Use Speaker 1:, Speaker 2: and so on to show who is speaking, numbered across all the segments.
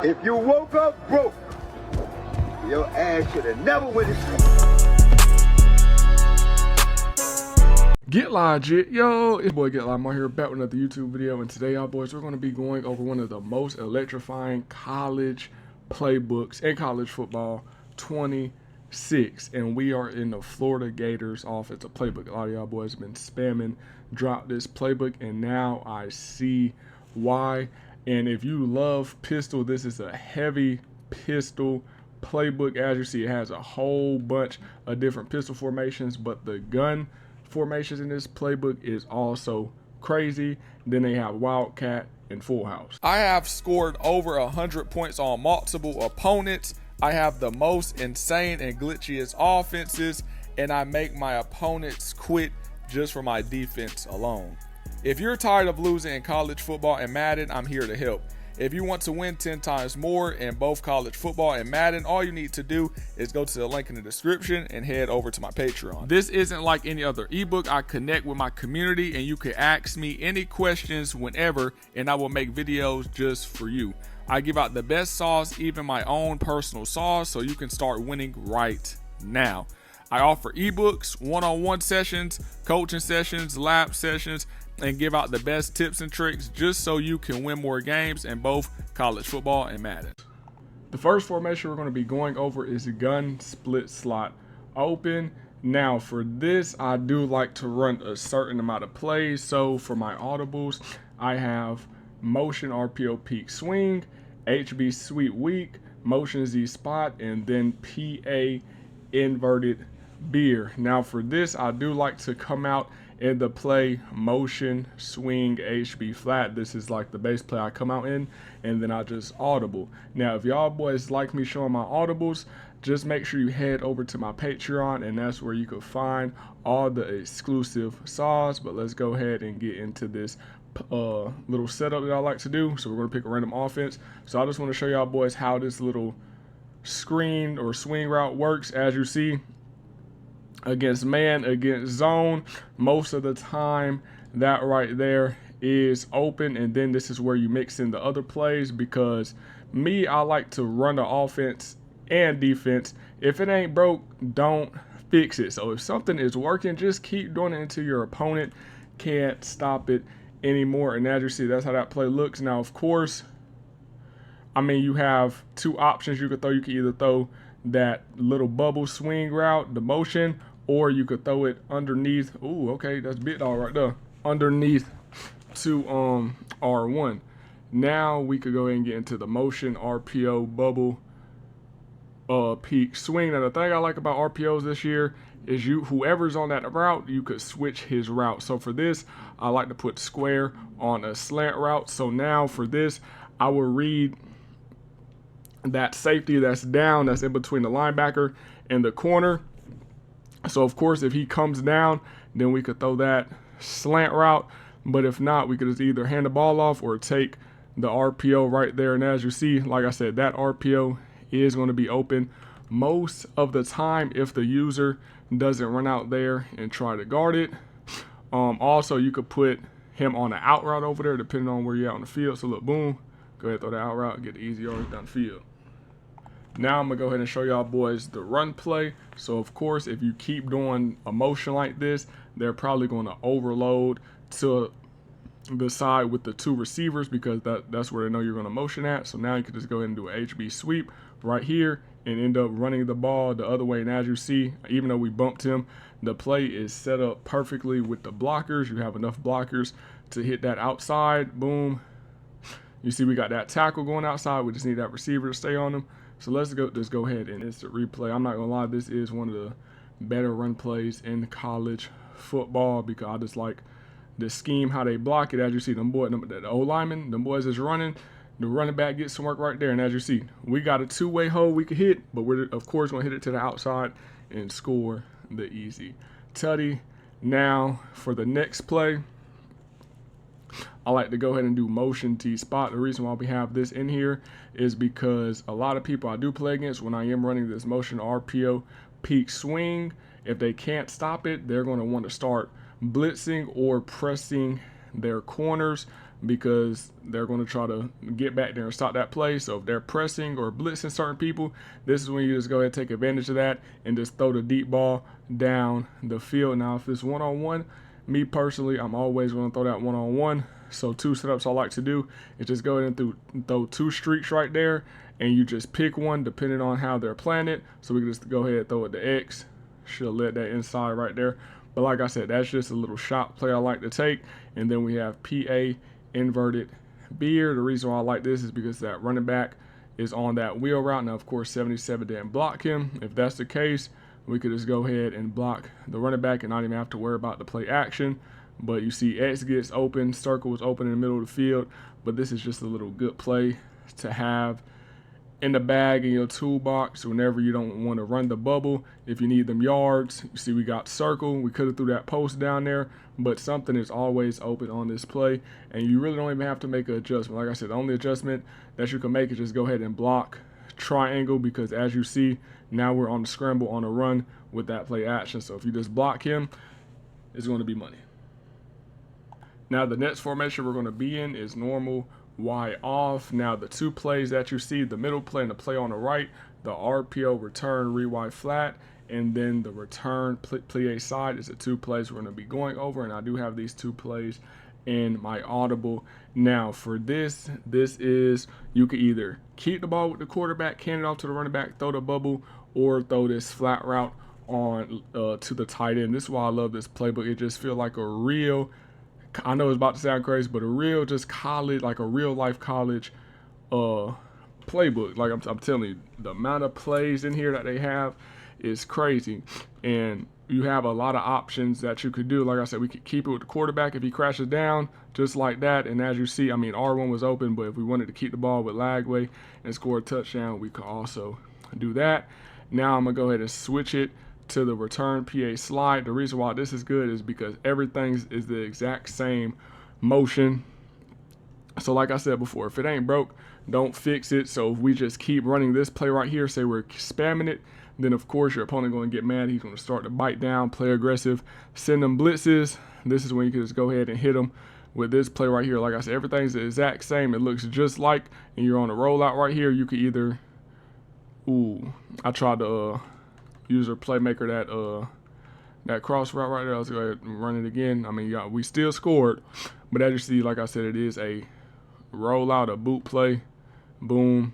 Speaker 1: If you woke up broke, your ass should have never went to sleep.
Speaker 2: Get legit, yo, it's your boy Get Live. I'm here back with another YouTube video, and today, y'all boys, we're going to be going over one of the most electrifying college playbooks in college football 26, and we are in the Florida Gators offensive playbook. A lot of y'all boys have been spamming, drop this playbook, and now I see why. And if you love pistol, this is a heavy pistol playbook. As you see, it has a whole bunch of different pistol formations, but the gun formations in this playbook is also crazy. Then they have Wildcat and Full House. I have scored over 100 points on multiple opponents. I have the most insane and glitchiest offenses, and I make my opponents quit just for my defense alone. If you're tired of losing in college football and Madden, I'm here to help. If you want to win 10 times more in both college football and Madden, all you need to do is go to the link in the description and head over to my Patreon. This isn't like any other ebook. I connect with my community, and you can ask me any questions whenever, and I will make videos just for you. I give out the best sauce, even my own personal sauce, so you can start winning right now. I offer ebooks, one-on-one sessions, coaching sessions, lab sessions, and give out the best tips and tricks just so you can win more games in both college football and Madden. The first formation we're going to be going over is gun split slot open. Now for this, I do like to run a certain amount of plays. So for my audibles, I have motion RPO peak swing, HB sweep weak, motion Z spot, and then PA inverted beer. Now for this, I do like to come out in the play motion swing HB flat. This is like the base play I come out in, and then I just audible. Now if y'all boys like me showing my audibles, just make sure you head over to my Patreon, and that's where you can find all the exclusive saws. But let's go ahead and get into this little setup that I like to do. So we're going to pick a random offense. So I just want to show y'all boys how this little screen or swing route works. As you see, against man, against zone, most of the time that right there is open, and then this is where you mix in the other plays, because me, I like to run the offense and defense. If it ain't broke, don't fix it. So if something is working, just keep doing it until your opponent can't stop it anymore. And as you see, that's how that play looks. Now of course, I mean, you have two options you could throw. You can either throw that little bubble swing route, the motion, or you could throw it underneath. Ooh, okay, that's bit all right there. Underneath to R1. Now we could go ahead and get into the motion RPO bubble peak swing. Now the thing I like about RPOs this year is whoever's on that route, you could switch his route. So for this, I like to put square on a slant route. So now for this, I will read that safety that's down, that's in between the linebacker and the corner. So of course, if he comes down, then we could throw that slant route. But if not, we could just either hand the ball off or take the RPO right there. And as you see, like I said, that RPO is going to be open most of the time if the user doesn't run out there and try to guard it. Also, you could put him on the out route over there, depending on where you're out on the field. So look, boom, go ahead, throw that out route, get the easy yards down the field. Now I'm going to go ahead and show y'all boys the run play. So of course, if you keep doing a motion like this, they're probably going to overload to the side with the two receivers, because that's where they know you're going to motion at. So now you can just go ahead and do an HB sweep right here and end up running the ball the other way. And as you see, even though we bumped him, the play is set up perfectly with the blockers. You have enough blockers to hit that outside. Boom. You see we got that tackle going outside. We just need that receiver to stay on him. So let's go ahead and instant replay. I'm not gonna lie, this is one of the better run plays in college football, because I just like the scheme, how they block it. As you see, the O lineman, them boys is running. The running back gets some work right there. And as you see, we got a two-way hole we could hit, but we're of course gonna hit it to the outside and score the easy tutty. Now for the next play, I like to go ahead and do motion T spot. The reason why we have this in here is because a lot of people I do play against, when I am running this motion RPO peak swing, if they can't stop it, they're going to want to start blitzing or pressing their corners because they're going to try to get back there and stop that play. So if they're pressing or blitzing certain people, this is when you just go ahead and take advantage of that and just throw the deep ball down the field. Now, if it's one-on-one, me personally, I'm always going to throw that one-on-one. So 2 setups I like to do is just go ahead and throw 2 streaks right there, and you just pick one depending on how they're playing it. So we can just go ahead and throw it to X. Should let that inside right there. But like I said, that's just a little shot play I like to take. And then we have PA inverted beard. The reason why I like this is because that running back is on that wheel route. Now, of course, 77 didn't block him. If that's the case, we could just go ahead and block the running back and not even have to worry about the play action. But you see X gets open, circle is open in the middle of the field. But this is just a little good play to have in the bag in your toolbox whenever you don't want to run the bubble. If you need them yards, you see we got circle. We could have threw that post down there, but something is always open on this play, and you really don't even have to make an adjustment. Like I said, the only adjustment that you can make is just go ahead and block triangle, because as you see, now we're on the scramble on a run with that play action. So if you just block him, it's going to be money. Now the next formation we're going to be in is normal Y off. Now the 2 plays that you see, the middle play and the play on the right, the RPO return re-Y flat, and then the return plie side is the 2 plays we're going to be going over. And I do have these 2 plays in my audible. Now for this is, you could either keep the ball with the quarterback, hand it off to the running back, throw the bubble, or throw this flat route on to the tight end. This is why I love this playbook. It just feels like a real, I know it's about to sound crazy, but a real just college, like a real life college playbook. Like I'm telling you, the amount of plays in here that they have is crazy. And you have a lot of options that you could do. Like I said, we could keep it with the quarterback if he crashes down, just like that. And as you see, I mean, R1 was open, but if we wanted to keep the ball with Lagway and score a touchdown, we could also do that. Now I'm going to go ahead and switch it to the return PA slide. The reason why this is good is because everything is the exact same motion. So like I said before, if it ain't broke, don't fix it. So if we just keep running this play right here, say we're spamming it, then of course your opponent going to get mad. He's going to start to bite down, play aggressive, send them blitzes. This is when you can just go ahead and hit them with this play right here. Like I said, everything's the exact same. It looks just like, and you're on a rollout right here. You could either, I tried to use a playmaker that cross route right there. Let's go ahead and run it again. I mean, yeah, we still scored, but as you see, like I said, it is a rollout, a boot play, boom.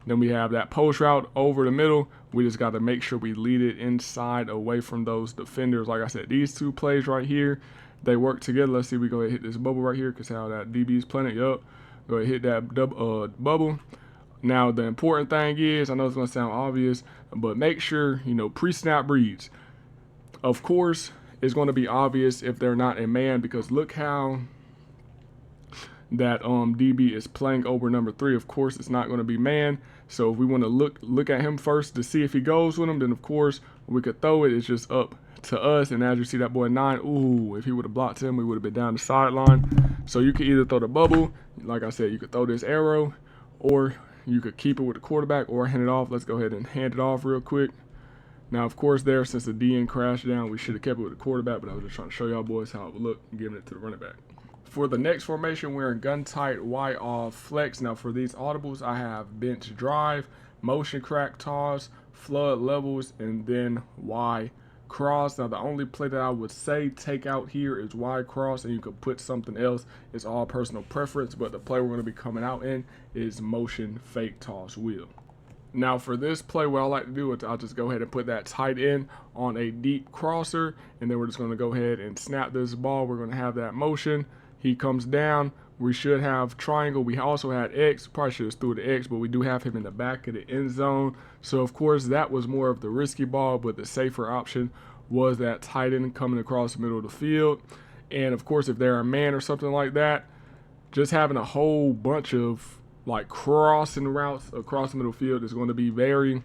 Speaker 2: Then we have that post route over the middle. We just got to make sure we lead it inside away from those defenders. Like I said, these 2 plays right here, they work together. Let's see, we go ahead and hit this bubble right here because how that DB is playing it. Yup. Go ahead and hit that bubble. Now, the important thing is, I know it's going to sound obvious, but make sure, pre-snap reads. Of course, it's going to be obvious if they're not a man, because look how that DB is playing over number 3. Of course, it's not going to be man. So if we want to look at him first to see if he goes with him, then of course we could throw it. It's just up to us. And as you see that boy 9, if he would have blocked him, we would have been down the sideline. So you could either throw the bubble, like I said, you could throw this arrow, or you could keep it with the quarterback or hand it off. Let's go ahead and hand it off real quick. Now, of course, there, since the DN crashed down, we should have kept it with the quarterback, but I was just trying to show y'all boys how it would look, giving it to the running back. For the next formation, we're in gun tight Y off flex. Now for these audibles, I have bench drive, motion crack toss, flood levels, and then Y cross. Now the only play that I would say take out here is Y cross, and you could put something else. It's all personal preference, but the play we're going to be coming out in is motion fake toss wheel. Now for this play, what I like to do is I'll just go ahead and put that tight end on a deep crosser, and then we're just going to go ahead and snap this ball. We're going to have that motion. He comes down. We should have triangle. We also had X. Probably should have threw the X, but we do have him in the back of the end zone. So, of course, that was more of the risky ball, but the safer option was that tight end coming across the middle of the field. And, of course, if they're a man or something like that, just having a whole bunch of, crossing routes across the middle field is going to be very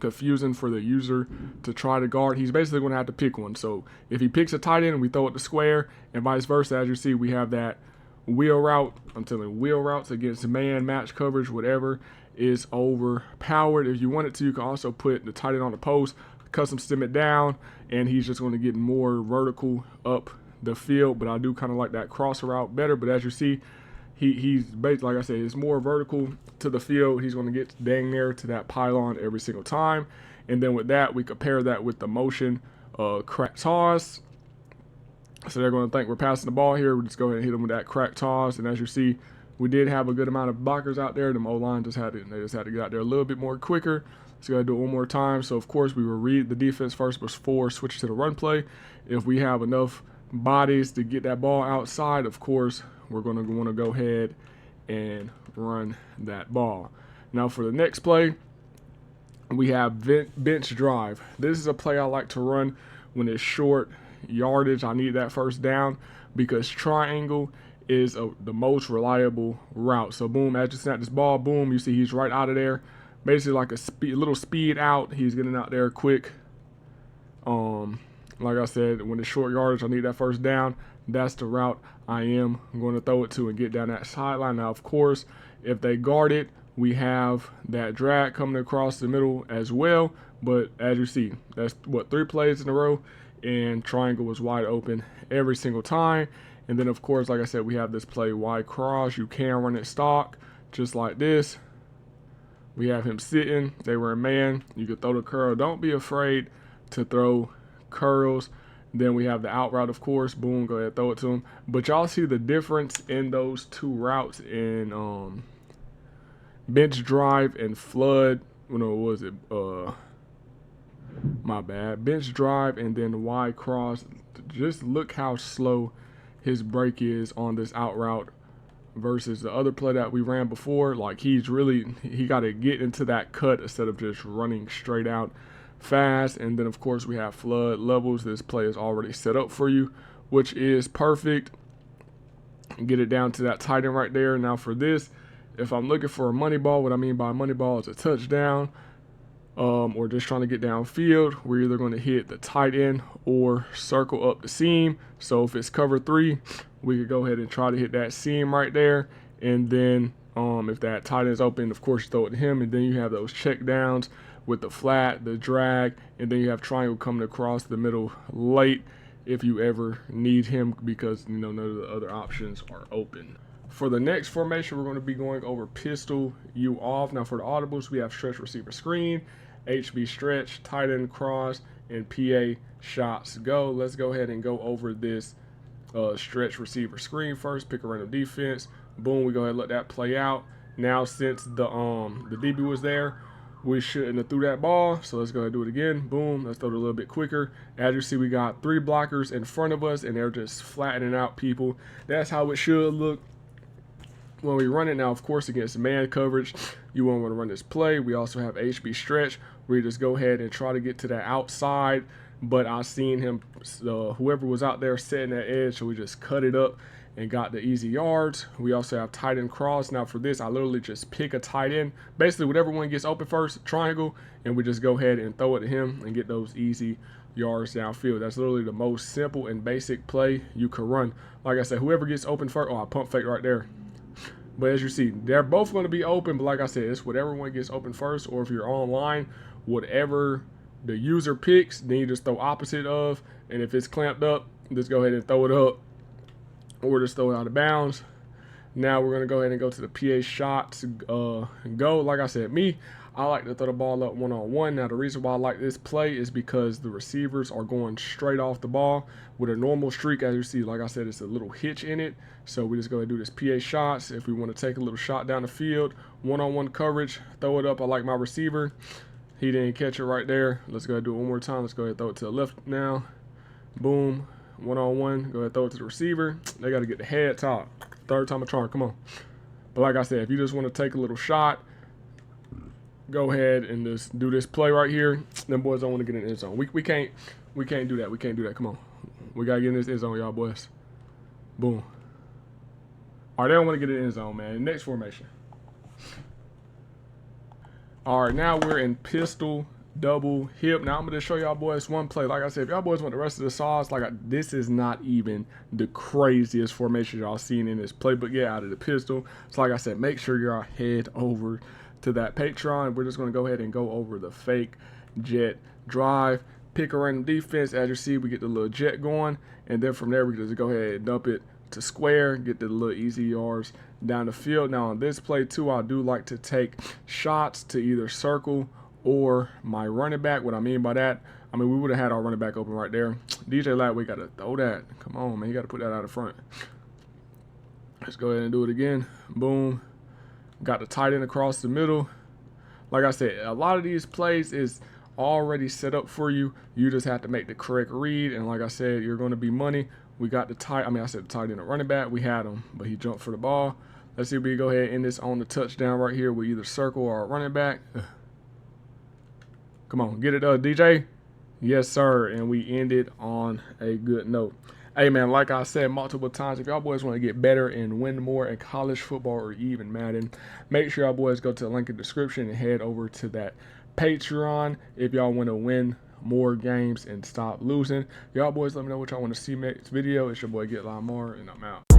Speaker 2: confusing for the user to try to guard. He's basically going to have to pick one. So if he picks a tight end, we throw it to square, and vice versa. As you see, we have that wheel route. I'm telling you, wheel routes against man, match coverage, whatever is overpowered. If you wanted to, you can also put the tight end on the post, custom stem it down, and he's just going to get more vertical up the field, but I do kind of like that cross route better. But as you see, he's basically, like I said, it's more vertical to the field. He's going to get dang near to that pylon every single time. And then with that, we compare that with the motion crack toss. So they're going to think we're passing the ball here. We'll just go ahead and hit them with that crack toss. And as you see, we did have a good amount of blockers out there. The O-line just had to get out there a little bit more quicker. So go ahead and do it one more time. So of course we will read the defense first before switching to the run play. If we have enough bodies to get that ball outside, of course, we're going to want to go ahead and run that ball. Now for the next play, we have bench drive. This is a play I like to run when it's short yardage. I need that first down because triangle is the most reliable route. So boom, as you snap this ball, boom, you see he's right out of there. Basically like a little speed out. He's getting out there quick. Like I said, when it's short yardage, I need that first down. That's the route I am going to throw it to and get down that sideline. Now, of course, if they guard it, we have that drag coming across the middle as well. But as you see, that's what, 3 plays in a row, and triangle was wide open every single time. And then, of course, like I said, we have this play wide cross. You can run it stock just like this. We have him sitting. They were a man. You could throw the curl. Don't be afraid to throw curls. Then we have the out route, of course. Boom, go ahead, throw it to him. But y'all see the difference in those 2 routes in bench drive and flood. You know, what was it? My bad. Bench drive and then wide cross. Just look how slow his break is on this out route versus the other play that we ran before. Like he got to get into that cut instead of just running straight out fast. And then of course we have flood levels. This play is already set up for you, which is perfect. Get it down to that tight end right there. Now for this, if I'm looking for a money ball, what I mean by money ball is a touchdown, or just trying to get downfield, we're either going to hit the tight end or circle up the seam. So if it's cover 3, we could go ahead and try to hit that seam right there. And then if that tight end is open, of course you throw it to him. And then you have those check downs with the flat, the drag, and then you have triangle coming across the middle late if you ever need him, because you know none of the other options are open. For the next formation, we're going to be going over pistol U off. Now for the audibles, we have stretch receiver screen, HB stretch, tight end cross, and PA shots go. Let's go ahead and go over this stretch receiver screen first. Pick a random defense. Boom, we go ahead and let that play out. Now since the DB was there, we shouldn't have threw that ball, so let's go ahead and do it again. Boom, let's throw it a little bit quicker. As you see, we got 3 blockers in front of us, and they're just flattening out people. That's how it should look when we run it. Now, of course, against man coverage, you won't want to run this play. We also have HB stretch, where you just go ahead and try to get to that outside, but I seen him, whoever was out there setting that edge, so we just cut it up and got the easy yards. We also have tight end cross. Now for this, I literally just pick a tight end, basically whatever one gets open first, triangle, and we just go ahead and throw it to him and get those easy yards downfield. That's literally the most simple and basic play you could run. Like I said, whoever gets open first, I pump fake right there. But as you see, they're both going to be open, but like I said, it's whatever one gets open first, or if you're online, whatever the user picks, then you just throw opposite of, and if it's clamped up, just go ahead and throw it up, or just throw it out of bounds. Now we're going to go ahead and go to the PA shots go. Like I said, I like to throw the ball up one-on-one. Now the reason why I like this play is because the receivers are going straight off the ball. With a normal streak, as you see, like I said, it's a little hitch in it. So we just go ahead and do this PA shots. If we want to take a little shot down the field, one-on-one coverage, throw it up. I like my receiver. He didn't catch it right there. Let's go ahead and do it one more time. Let's go ahead and throw it to the left now. Boom. One-on-one. Go ahead and throw it to the receiver. They got to get the head top. 3rd time a charm. Come on. But like I said, if you just want to take a little shot, go ahead and just do this play right here. Them boys don't want to get in the end zone. We can't do that. We can't do that. Come on. We got to get in this end zone, y'all boys. Boom. All right, they don't want to get in the end zone, man. Next formation. All right, now we're in pistol double hip. Now I'm going to show y'all boys one play. Like I said, if y'all boys want the rest of the sauce, this is not even the craziest formation y'all seen in this playbook yet out of the pistol. So like I said, make sure y'all head over to that Patreon. We're just going to go ahead and go over the fake jet drive. pick a random defense. As you see, we get the little jet going, and then from there we can just go ahead and dump it to square, get the little easy yards down the field. Now on this play too, I do like to take shots to either circle or my running back. What I mean by that, I mean, we would have had our running back open right there. DJ Latt, we got to throw that. Come on, man. You got to put that out of front. Let's go ahead and do it again. Boom. Got the tight end across the middle. Like I said, a lot of these plays is already set up for you. You just have to make the correct read. And like I said, you're going to be money. We got the tight end, the running back. We had him, but he jumped for the ball. Let's see if we can go ahead and end this on the touchdown right here with either circle or a running back. Come on, get it, DJ. Yes, sir. And we ended on a good note. Hey, man, like I said multiple times, if y'all boys want to get better and win more in college football or even Madden, make sure y'all boys go to the link in the description and head over to that Patreon if y'all want to win more games and stop losing. Y'all boys let me know what y'all want to see next video. It's your boy Get Lamar, and I'm out.